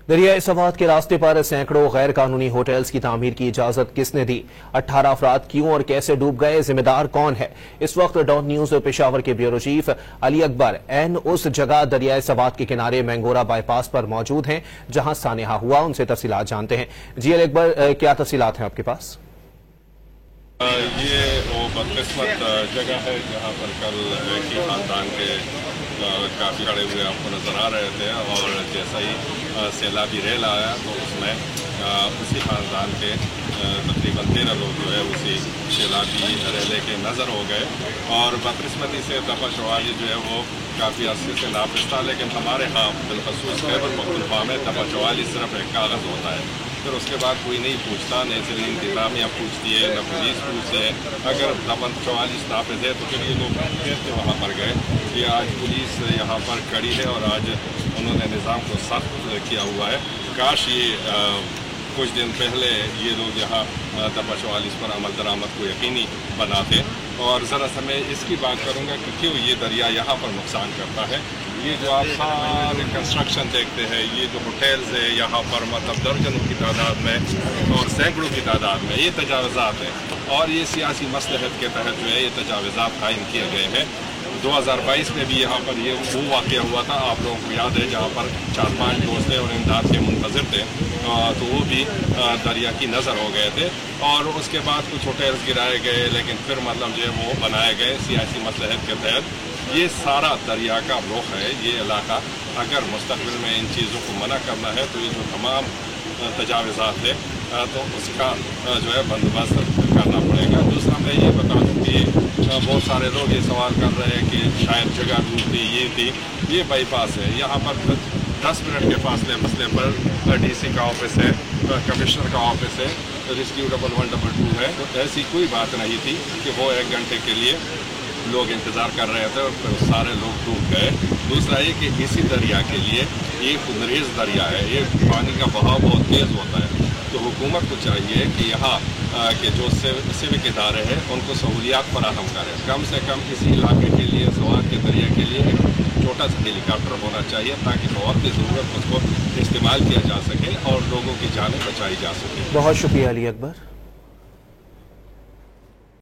दरियाए सवात के रास्ते पर सैकड़ों गैर कानूनी होटल्स की तामीर की इजाजत किसने दी? 18 अफराद क्यों और कैसे डूब गए? जिम्मेदार कौन है? इस वक्त डॉन न्यूज पेशावर के ब्यूरो चीफ अली अकबर एन उस जगह दरियाए सवात के किनारे मैंगोरा बाईपास पर मौजूद हैं जहां सानेहा हुआ। उनसे तफसीलात जानते हैं। जी अली अकबर, क्या तफसीलात हैं आपके पास? ये वो बदकिस्मत जगह है जहाँ पर कल एक ही खानदान के काफ़ी खड़े हुए आपको नज़र आ रहे थे और जैसा ही सैलाबी रेल आया तो उसमें उसी खानदान के तकरीबन 13 लोग जो है उसी सैलाबी रेले के नज़र हो गए और बदकिस्मती से दफ़ा 44 जो है वो काफ़ी अरसे से नाफिज था। लेकिन हमारे यहाँ बिलखसूस खैबर पख्तूनख्वा में दफ़ा 44 सिर्फ एक कागज़ होता है, फिर उसके बाद कोई नहीं पूछता, न सिर्फ इंतजामिया पूछती है न पुलिस पूछती है। अगर दफ़ा 44 नाफिज है तो फिर ये लोग कैसे वहाँ पर गए? कि आज पुलिस यहाँ पर खड़ी है और आज उन्होंने निज़ाम को सख्त किया हुआ है। काश ये कुछ दिन पहले ये लोग यहाँ दफ़ा 44 पर अमल दरामद को यकीनी बनाते। और ज़रा सा मैं इसकी बात करूँगा कि क्यों ये दरिया यहाँ पर नुकसान करता है। ये जो आप सारे कंस्ट्रक्शन देखते हैं, ये जो होटल्स है यहाँ पर मतलब दर्जनों की तादाद में और सैकड़ों की तादाद में ये तजावज़ात हैं और ये सियासी मसलहत के तहत जो है ये तजावज़ात कायम किए गए हैं। 2022 में भी यहाँ पर ये वो वाक़या हुआ था, आप लोगों को याद है, जहाँ पर 4-5 दोस्त थे और इमदाद के मुंतज़िर थे तो वो भी दरिया की नज़र हो गए थे और उसके बाद कुछ होटल्स गिराए गए लेकिन फिर मतलब जो है वो बनाए गए सियासी मसलहत के तहत। ये सारा दरिया का रुख है ये इलाका। अगर मुस्तक़बिल में इन चीज़ों को मना करना है तो ये जो तमाम तजावज़ात है तो उसका जो है बंदोबस्त करना पड़ेगा। दूसरा मैं ये बता दूँ कि बहुत सारे लोग ये सवाल कर रहे हैं कि शायद जगह ढूंढती ये थी, ये बाईपास है, यहाँ पर 10 मिनट के फासले मसले पर डीसी का ऑफिस है, कमिश्नर का ऑफिस है, रेस्क्यू 1112 है। तो ऐसी कोई बात नहीं थी कि वो 1 घंटे के लिए लोग इंतज़ार कर रहे थे और फिर सारे लोग डूब गए। दूसरा ये कि इसी दरिया के लिए ये खुदरेज दरिया है, ये पानी का बहाव बहुत तेज़ होता है। तो हुकूमत को चाहिए कि यहाँ के जो सिविक इदारे हैं उनको सहूलियात फराहम करें। कम से कम इसी इलाके के लिए सवात के दरिया के लिए एक छोटा सा हेलीकॉप्टर होना चाहिए ताकि बहुत की ज़रूरत उसको इस्तेमाल किया जा सके और लोगों की जानें बचाई जा सके। बहुत शुक्रिया अली अकबर।